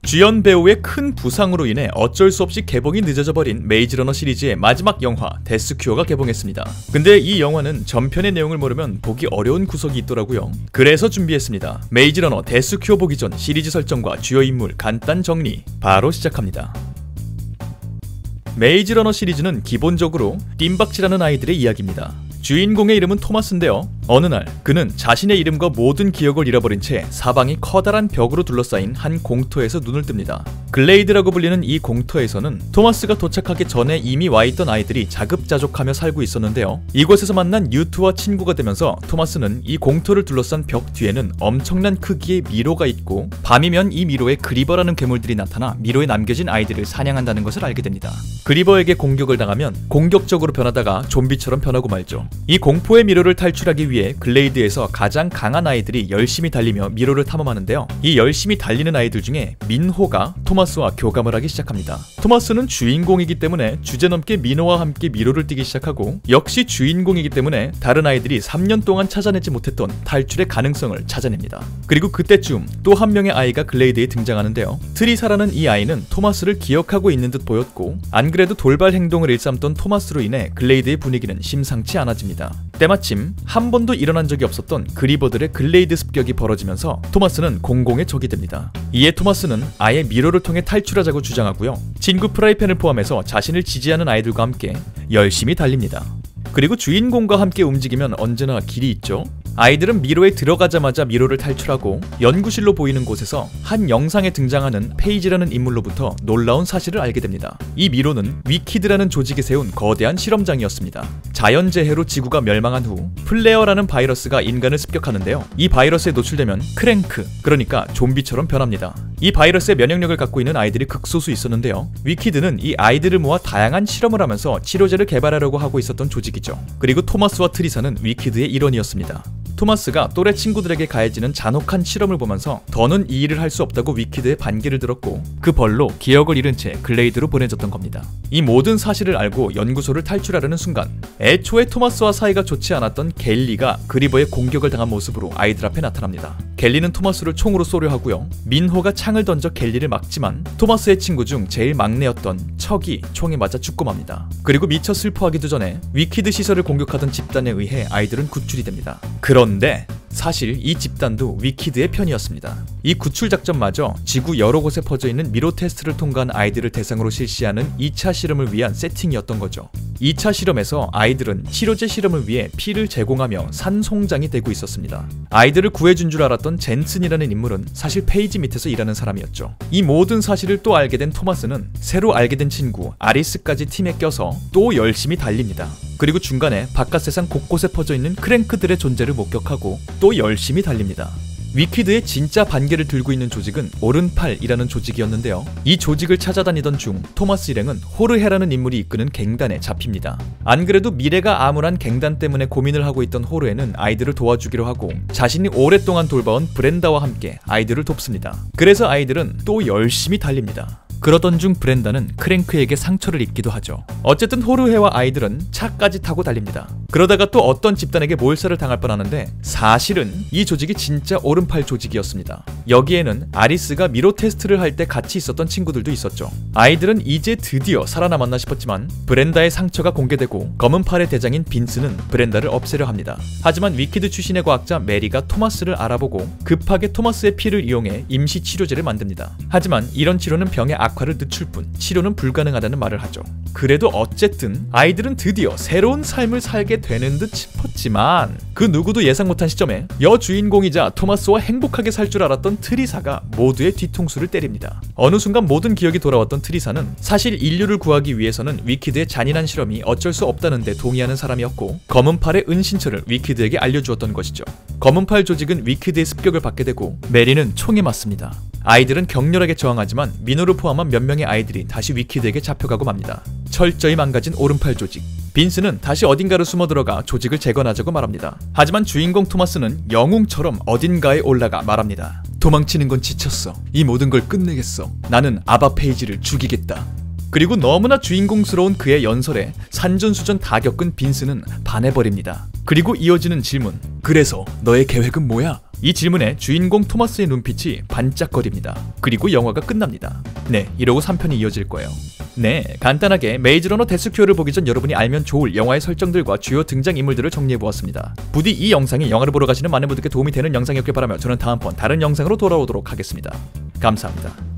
주연 배우의 큰 부상으로 인해 어쩔 수 없이 개봉이 늦어져 버린 메이즈 러너 시리즈의 마지막 영화 데스큐어가 개봉했습니다. 근데 이 영화는 전편의 내용을 모르면 보기 어려운 구석이 있더라고요. 그래서 준비했습니다. 메이즈 러너 데스큐어 보기 전 시리즈 설정과 주요 인물 간단 정리 바로 시작합니다. 메이즈 러너 시리즈는 기본적으로 뜀박질하는 아이들의 이야기입니다. 주인공의 이름은 토마스인데요. 어느 날 그는 자신의 이름과 모든 기억을 잃어버린 채 사방이 커다란 벽으로 둘러싸인 한 공터에서 눈을 뜹니다. 글레이드라고 불리는 이 공터에서는 토마스가 도착하기 전에 이미 와있던 아이들이 자급자족하며 살고 있었는데요. 이곳에서 만난 뉴트와 친구가 되면서 토마스는 이 공터를 둘러싼 벽 뒤에는 엄청난 크기의 미로가 있고 밤이면 이 미로에 그리버라는 괴물들이 나타나 미로에 남겨진 아이들을 사냥한다는 것을 알게 됩니다. 그리버에게 공격을 당하면 공격적으로 변하다가 좀비처럼 변하고 말죠. 이 공포의 미로를 탈출하기 위해 글레이드에서 가장 강한 아이들이 열심히 달리며 미로를 탐험하는데요. 이 열심히 달리는 아이들 중에 민호가 토마스와 교감을 하기 시작합니다. 토마스는 주인공이기 때문에 주제넘게 민호와 함께 미로를 뛰기 시작하고 역시 주인공이기 때문에 다른 아이들이 3년 동안 찾아내지 못했던 탈출의 가능성을 찾아냅니다. 그리고 그때쯤 또 한 명의 아이가 글레이드에 등장하는데요. 트리사라는 이 아이는 토마스를 기억하고 있는 듯 보였고 안 그래도 돌발 행동을 일삼던 토마스로 인해 글레이드의 분위기는 심상치 않아집니다. 때마침 한 번도 일어난 적이 없었던 그리버들의 글레이드 습격이 벌어지면서 토마스는 공공의 적이 됩니다. 이에 토마스는 아예 미로를 통해 탈출하자고 주장하고요. 친구 프라이팬을 포함해서 자신을 지지하는 아이들과 함께 열심히 달립니다. 그리고 주인공과 함께 움직이면 언제나 길이 있죠. 아이들은 미로에 들어가자마자 미로를 탈출하고 연구실로 보이는 곳에서 한 영상에 등장하는 페이지라는 인물로부터 놀라운 사실을 알게 됩니다. 이 미로는 위키드라는 조직이 세운 거대한 실험장이었습니다. 자연재해로 지구가 멸망한 후 플레어라는 바이러스가 인간을 습격하는데요. 이 바이러스에 노출되면 크랭크, 그러니까 좀비처럼 변합니다. 이 바이러스의 면역력을 갖고 있는 아이들이 극소수 있었는데요. 위키드는 이 아이들을 모아 다양한 실험을 하면서 치료제를 개발하려고 하고 있었던 조직이죠. 그리고 토마스와 트리사는 위키드의 일원이었습니다. 토마스가 또래 친구들에게 가해지는 잔혹한 실험을 보면서 더는 이 일을 할 수 없다고 위키드의 반기를 들었고 그 벌로 기억을 잃은 채 글레이드로 보내졌던 겁니다. 이 모든 사실을 알고 연구소를 탈출하려는 순간 애초에 토마스와 사이가 좋지 않았던 갤리가 그리버의 공격을 당한 모습으로 아이들 앞에 나타납니다. 갤리는 토마스를 총으로 쏘려 하고요. 민호가 창을 던져 갤리를 막지만 토마스의 친구 중 제일 막내였던 척이 총에 맞아 죽고 맙니다. 그리고 미처 슬퍼하기도 전에 위키드 시설을 공격하던 집단에 의해 아이들은 구출이 됩니다. 그런데 사실 이 집단도 위키드의 편이었습니다. 이 구출 작전마저 지구 여러 곳에 퍼져 있는 미로 테스트를 통과한 아이들을 대상으로 실시하는 2차 실험을 위한 세팅이었던 거죠. 2차 실험에서 아이들은 치료제 실험을 위해 피를 제공하며 산송장이 되고 있었습니다. 아이들을 구해준 줄 알았던 젠슨이라는 인물은 사실 페이지 밑에서 일하는 사람이었죠. 이 모든 사실을 또 알게 된 토마스는 새로 알게 된 친구 아리스까지 팀에 껴서 또 열심히 달립니다. 그리고 중간에 바깥 세상 곳곳에 퍼져 있는 크랭크들의 존재를 목격하고 또 열심히 달립니다. 위키드의 진짜 반기를 들고 있는 조직은 오른팔이라는 조직이었는데요. 이 조직을 찾아다니던 중 토마스 일행은 호르헤라는 인물이 이끄는 갱단에 잡힙니다. 안 그래도 미래가 암울한 갱단 때문에 고민을 하고 있던 호르헤는 아이들을 도와주기로 하고 자신이 오랫동안 돌봐온 브렌다와 함께 아이들을 돕습니다. 그래서 아이들은 또 열심히 달립니다. 그러던 중 브렌다는 크랭크에게 상처를 입기도 하죠. 어쨌든 호르헤와 아이들은 차까지 타고 달립니다. 그러다가 또 어떤 집단에게 몰살을 당할 뻔하는데 사실은 이 조직이 진짜 오른팔 조직이었습니다. 여기에는 아리스가 미로 테스트를 할 때 같이 있었던 친구들도 있었죠. 아이들은 이제 드디어 살아남았나 싶었지만 브렌다의 상처가 공개되고 검은 팔의 대장인 빈스는 브렌다를 없애려 합니다. 하지만 위키드 출신의 과학자 메리가 토마스를 알아보고 급하게 토마스의 피를 이용해 임시 치료제를 만듭니다. 하지만 이런 치료는 병의 악화를 늦출 뿐 치료는 불가능하다는 말을 하죠. 그래도 어쨌든 아이들은 드디어 새로운 삶을 살게 되는 듯 싶었지만 그 누구도 예상 못한 시점에 여주인공이자 토마스와 행복하게 살 줄 알았던 트리사가 모두의 뒤통수를 때립니다. 어느 순간 모든 기억이 돌아왔던 트리사는 사실 인류를 구하기 위해서는 위키드의 잔인한 실험이 어쩔 수 없다는 데 동의하는 사람이었고 검은팔의 은신처를 위키드에게 알려주었던 것이죠. 검은팔 조직은 위키드의 습격을 받게 되고 메리는 총에 맞습니다. 아이들은 격렬하게 저항하지만 민호를 포함한 몇 명의 아이들이 다시 위키드에게 잡혀가고 맙니다. 철저히 망가진 오른팔 조직. 빈스는 다시 어딘가로 숨어들어가 조직을 재건하자고 말합니다. 하지만 주인공 토마스는 영웅처럼 어딘가에 올라가 말합니다. 도망치는 건 지쳤어. 이 모든 걸 끝내겠어. 나는 아바 페이지를 죽이겠다. 그리고 너무나 주인공스러운 그의 연설에 산전수전 다 겪은 빈스는 반해버립니다. 그리고 이어지는 질문. 그래서 너의 계획은 뭐야? 이 질문에 주인공 토마스의 눈빛이 반짝거립니다. 그리고 영화가 끝납니다. 네, 이러고 3편이 이어질 거예요. 네, 간단하게 메이즈 러너 데스큐어를 보기 전 여러분이 알면 좋을 영화의 설정들과 주요 등장인물들을 정리해보았습니다. 부디 이 영상이 영화를 보러 가시는 많은 분들께 도움이 되는 영상이었길 바라며 저는 다음번 다른 영상으로 돌아오도록 하겠습니다. 감사합니다.